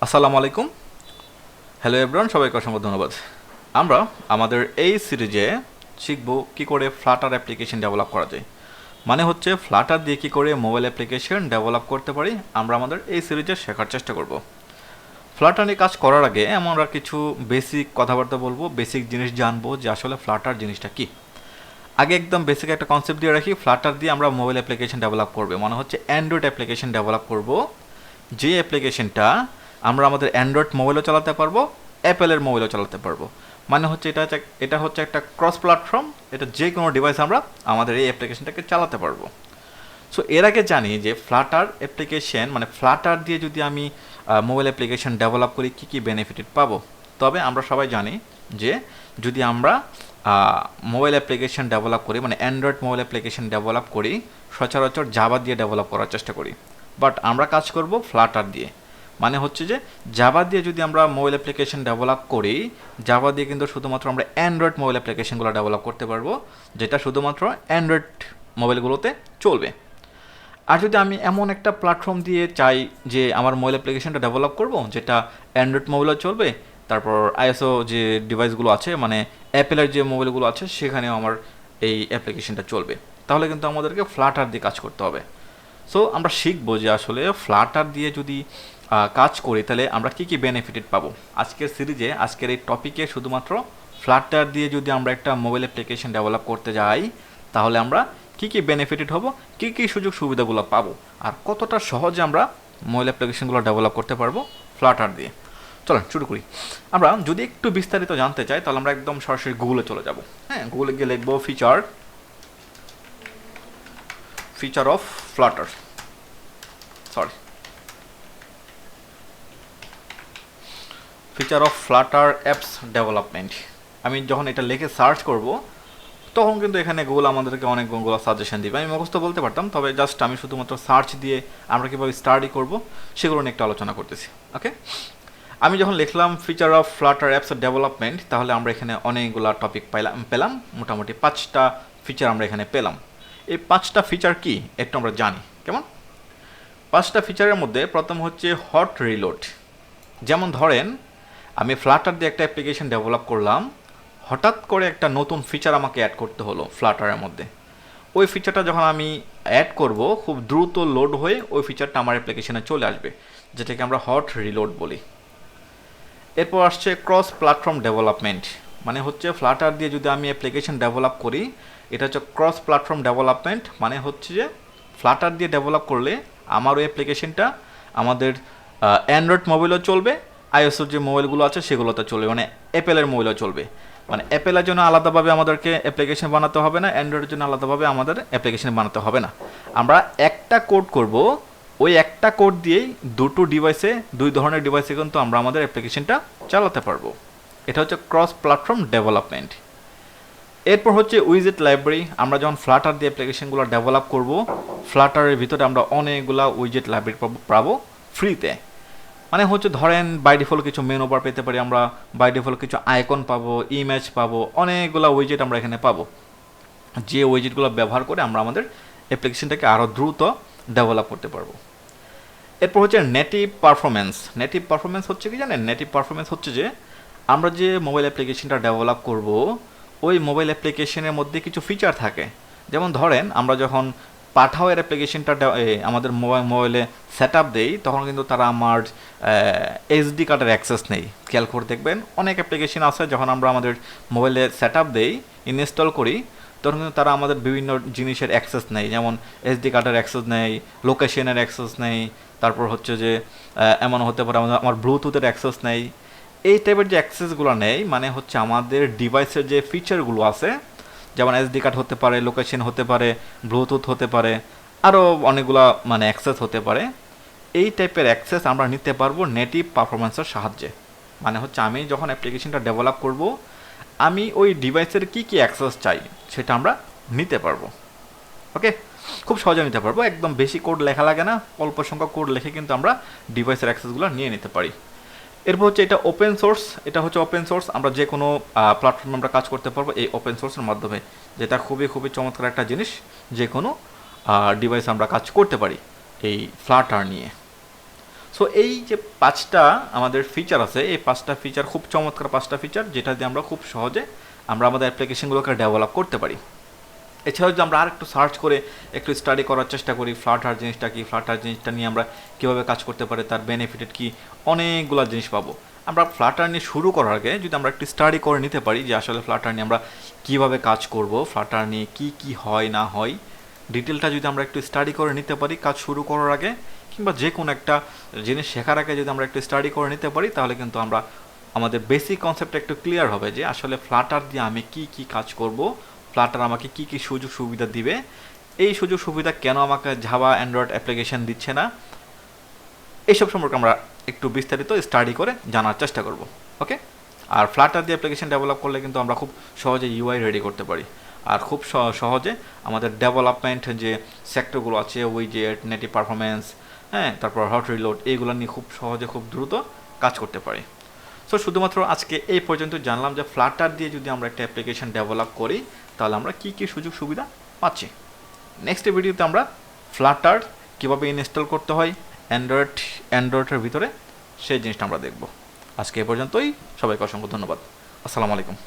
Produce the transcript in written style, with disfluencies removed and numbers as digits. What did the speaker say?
আসসালামু আলাইকুম। Hello everyone, সবাইকে অসংখ্য ধন্যবাদ। আমরা আমাদের এই সিরিজে শিখব কি করে ফ্লাটার অ্যাপ্লিকেশন ডেভেলপ করা যায়। মানে হচ্ছে ফ্লাটার দিয়ে কি করে মোবাইল অ্যাপ্লিকেশন ডেভেলপ করতে পারি, আমরা আমাদের এই সিরিজে শেখার চেষ্টা করব। ফ্লাটার নিয়ে কাজ করার আগে আমরা কিছু বেসিক কথাবার্তা বলবো, বেসিক জিনিস জানবো যে আসলে ফ্লাটার জিনিসটা কি। আগে একদম বেসিক একটা কনসেপ্ট দিয়ে রাখি, ফ্লাটার দিয়ে আমরা মোবাইল অ্যাপ্লিকেশন ডেভেলপ করবো, মানে হচ্ছে অ্যান্ড্রয়েড অ্যাপ্লিকেশন ডেভেলপ করব, যে অ্যাপ্লিকেশনটা আমরা আমাদের অ্যান্ড্রয়েড মোবাইলও চালাতে পারবো, অ্যাপেলের মোবাইলও চালাতে পারবো। মানে হচ্ছে এটা হচ্ছে একটা ক্রস প্ল্যাটফর্ম, এটা যে কোনো ডিভাইস আমরা আমাদের এই অ্যাপ্লিকেশনটাকে চালাতে পারবো। সো এর আগে জানি যে ফ্লাটার অ্যাপ্লিকেশন মানে ফ্লাটার দিয়ে যদি আমি মোবাইল অ্যাপ্লিকেশন ডেভেলপ করি কী কী বেনিফিট পাবো। তবে আমরা সবাই জানি যে যদি আমরা মোবাইল অ্যাপ্লিকেশন ডেভেলপ করি, মানে অ্যান্ড্রয়েড মোবাইল অ্যাপ্লিকেশন ডেভেলপ করি, সচরাচর জাভা দিয়ে ডেভেলপ করার চেষ্টা করি, বাট আমরা কাজ করব ফ্লাটার দিয়ে। মানে হচ্ছে যে জাভা দিয়ে যদি আমরা মোবাইল অ্যাপ্লিকেশন ডেভেলপ করি, জাভা দিয়ে কিন্তু শুধুমাত্র আমরা অ্যান্ড্রয়েড মোবাইল অ্যাপ্লিকেশনগুলো ডেভেলপ করতে পারবো, যেটা শুধুমাত্র অ্যান্ড্রয়েড মোবাইলগুলোতে চলবে। আর যদি আমি এমন একটা প্ল্যাটফর্ম দিয়ে চাই যে আমার মোবাইল অ্যাপ্লিকেশনটা ডেভেলপ করব, যেটা অ্যান্ড্রয়েড মোবাইলও চলবে, তারপর আইএসও যে ডিভাইসগুলো আছে মানে অ্যাপেলের যে মোবাইলগুলো আছে সেখানেও আমার এই অ্যাপ্লিকেশনটা চলবে, তাহলে কিন্তু আমাদেরকে ফ্লাটার দিয়ে কাজ করতে হবে। সো আমরা শিখবো যে আসলে ফ্লাটার দিয়ে যদি কাজ করি তাহলে আমরা কী কী বেনিফিট পাবো। আজকের সিরিজে আজকের এই টপিকে শুধুমাত্র ফ্লাটার দিয়ে যদি আমরা একটা মোবাইল অ্যাপ্লিকেশন ডেভেলপ করতে যাই তাহলে আমরা কী কী বেনিফিট হব, কী কী সুযোগ সুবিধাগুলো পাবো, আর কতটা সহজে আমরা মোবাইল অ্যাপ্লিকেশনগুলো ডেভেলপ করতে পারবো ফ্লাটার দিয়ে। চলেন শুরু করি। আমরা যদি একটু বিস্তারিত জানতে চাই তাহলে আমরা একদম সরাসরি গুগলে চলে যাব। হ্যাঁ, গুগলে গিয়ে লিখবো feature of Flutter, feature of Flutter apps development. আমি যখন এটা লিখে সার্চ করব তখন কিন্তু এখানে গুগল আমাদেরকে অনেকগুলো সাজেশন দিবে। আমি মুখস্থ বলতে পারতাম, তবে জাস্ট আমি শুধুমাত্র সার্চ দিয়ে আমরা কীভাবে স্টাডি করব সেগুলো নিয়ে একটু আলোচনা করতেছি। ওকে, আমি যখন লিখলাম feature of Flutter apps development, তাহলে আমরা এখানে অনেকগুলো টপিক পেলাম, মোটামুটি 5টা ফিচার আমরা এখানে পেলাম। এই 5টা ফিচার কি একটু আমরা জানি কেমন। 5টা ফিচারের মধ্যে প্রথম হচ্ছে হট রিলোড। যেমন ধরেন আমি ফ্লাটার দিয়ে একটা অ্যাপ্লিকেশন ডেভেলপ করলাম, হঠাৎ করে একটা নতুন ফিচার আমাকে অ্যাড করতে হলো ফ্লাটারের মধ্যে। ওই ফিচারটা যখন আমি অ্যাড করব খুব দ্রুত লোড হয়ে ওই ফিচারটা আমার অ্যাপ্লিকেশনে চলে আসবে, যেটাকে আমরা হট রিলোড বলি। এরপর আসছে ক্রস প্ল্যাটফর্ম ডেভেলপমেন্ট। মানে হচ্ছে ফ্লাটার দিয়ে যদি আমি অ্যাপ্লিকেশন ডেভেলপ করি, এটা হচ্ছে ক্রস প্ল্যাটফর্ম ডেভেলপমেন্ট। মানে হচ্ছে যে ফ্লাটার দিয়ে ডেভেলপ করলে আমার ওই অ্যাপ্লিকেশনটা আমাদের অ্যান্ড্রয়েড মোবাইলও চলবে, আইএসওর যে মোবাইলগুলো আছে সেগুলোতে চলবে, মানে অ্যাপেলের মোবাইলও চলবে। মানে অ্যাপেলের জন্য আলাদাভাবে আমাদেরকে অ্যাপ্লিকেশন বানাতে হবে না, অ্যান্ড্রয়েডের জন্য আলাদাভাবে আমাদের অ্যাপ্লিকেশন বানাতে হবে না। আমরা একটা কোড করব, ওই একটা কোড দিয়েই দুই ধরনের ডিভাইসে কিন্তু আমরা আমাদের অ্যাপ্লিকেশনটা চালাতে পারবো। এটা হচ্ছে ক্রস প্ল্যাটফর্ম ডেভেলপমেন্ট। এরপর হচ্ছে উইজেট লাইব্রেরি। আমরা যখন ফ্লাটার দিয়ে অ্যাপ্লিকেশনগুলো ডেভেলপ করব, ফ্লাটারের ভিতরে আমরা অনেকগুলো উইজেট লাইব্রেরি পাবো ফ্রিতে। মানে হচ্ছে ধরেন বাই ডিফল্ট কিছু মেনু বার পেতে পারি আমরা, বাই ডিফল্ট কিছু আইকন পাবো, ইমেজ পাবো, অনেকগুলো উইজেট আমরা এখানে পাবো, যে উইজেটগুলো ব্যবহার করে আমরা আমাদের অ্যাপ্লিকেশনটাকে আরও দ্রুত ডেভেলপ করতে পারবো। এরপর হচ্ছে নেটিভ পারফরমেন্স। নেটিভ পারফরমেন্স হচ্ছে কি জানেন? নেটিভ পারফরমেন্স হচ্ছে যে আমরা যে মোবাইল অ্যাপ্লিকেশনটা ডেভেলপ করব, ওই মোবাইল অ্যাপ্লিকেশনের মধ্যে কিছু ফিচার থাকে। যেমন ধরেন আমরা যখন পাঠাওয়ের অ্যাপ্লিকেশনটা আমাদের মোবাইলে সেট আপ দেই, তখন কিন্তু তারা আমার এইচডি কার্ডের অ্যাক্সেস নেই। খেয়াল করে দেখবেন অনেক অ্যাপ্লিকেশন আছে যখন আমরা আমাদের মোবাইলে সেট আপ দেই, ইনস্টল করি, তখন কিন্তু তারা আমাদের বিভিন্ন জিনিসের অ্যাক্সেস নেই, যেমন এসডি কার্ডের অ্যাক্সেস নেই, লোকেশনের অ্যাক্সেস নেই, তারপর হচ্ছে যে এমন হতে পারে আমার ব্লুটুথের অ্যাক্সেস নেই। এই টাইপের যে অ্যাক্সেসগুলো নেই মানে হচ্ছে আমাদের ডিভাইসের যে ফিচারগুলো আছে, যেমন এসডি কার্ড হতে পারে, লোকেশন হতে পারে, ব্লুটুথ হতে পারে, আরও অনেকগুলো মানে অ্যাক্সেস হতে পারে। এই টাইপের অ্যাক্সেস আমরা নিতে পারবো নেটিভ পারফরমেন্সের সাহায্যে। মানে হচ্ছে আমি যখন অ্যাপ্লিকেশনটা ডেভেলপ করব, আমি ওই ডিভাইসের কী কী অ্যাক্সেস চাই সেটা আমরা নিতে পারবো। ওকে, খুব সহজে নিতে পারবো, একদম বেশি কোড লেখা লাগে না, অল্প সংখ্যক কোড লিখে কিন্তু আমরা ডিভাইসের অ্যাক্সেসগুলো নিয়ে নিতে পারি। এরপর হচ্ছে এটা ওপেন সোর্স। এটা হচ্ছে ওপেন সোর্স, আমরা যে কোনো প্ল্যাটফর্মে আমরা কাজ করতে পারবো এই ওপেন সোর্সের মাধ্যমে, যেটা খুবই খুবই চমৎকার একটা জিনিস। যে কোনো ডিভাইসে আমরা কাজ করতে পারি এই ফ্লাটার নিয়ে। সো এই যে 5টা আমাদের ফিচার আছে, এই 5টা ফিচার খুব চমৎকার 5টা ফিচার, যেটা দিয়ে আমরা খুব সহজে আমরা আমাদের অ্যাপ্লিকেশনগুলোকে ডেভেলপ করতে পারি। এছাড়াও যদি আমরা আর একটু সার্চ করে একটু স্টাডি করার চেষ্টা করি ফ্লাটার জিনিসটা কি, ফ্লাটার জিনিসটা নিয়ে আমরা কীভাবে কাজ করতে পারি, তার বেনিফিটেড কি, অনেকগুলো জিনিস পাবো। আমরা ফ্লাটার নিয়ে শুরু করার আগে যদি আমরা একটু স্টাডি করে নিতে পারি যে আসলে ফ্লাটার নিয়ে আমরা কীভাবে কাজ করব, ফ্লাটার নিয়ে কি কি হয় না হয়, ডিটেলটা যদি আমরা একটু স্টাডি করে নিতে পারি কাজ শুরু করার আগে, কিংবা যে কোনো একটা জিনিস শেখার আগে যদি আমরা একটু স্টাডি করে নিতে পারি, তাহলে কিন্তু আমরা আমাদের বেসিক কনসেপ্টটা একটু ক্লিয়ার হবে যে আসলে ফ্লাটার দিয়ে আমি কি কি কাজ করব, ফ্লাটার আমাকে কি কি সুযোগ সুবিধা দিবে, এই সুযোগ সুবিধা কেন আমাকে জাভা অ্যান্ড্রয়েড অ্যাপ্লিকেশন দিচ্ছে না, এইসব সম্পর্কে আমরা একটু বিস্তারিত স্টাডি করে জানার চেষ্টা করব। ওকে, আর ফ্লাটার দিয়ে অ্যাপ্লিকেশন ডেভেলপ করলে কিন্তু আমরা খুব সহজে ইউআই রেডি করতে পারি, আর খুব সহজে আমাদের ডেভেলপমেন্ট যে সেক্টরগুলো আছে, উইজেট, নেটিভ পারফরমেন্স, হ্যাঁ, তারপর হট রিলোড, এইগুলো নিয়ে খুব সহজে খুব দ্রুত কাজ করতে পারি। সো শুধুমাত্র আজকে এই পর্যন্ত জানলাম যে ফ্লাটার দিয়ে যদি আমরা একটা অ্যাপ্লিকেশন ডেভেলপ করি তাহলে আমরা কী কী সুযোগ সুবিধা পাচ্ছি। নেক্সট ভিডিওতে আমরা ফ্লাটার কীভাবে ইনস্টল করতে হয় অ্যান্ড্রয়েডের ভিতরে, সেই জিনিসটা আমরা দেখব। আজকে এ পর্যন্তই, সবাইকে অসংখ্য ধন্যবাদ। আসসালামু আলাইকুম।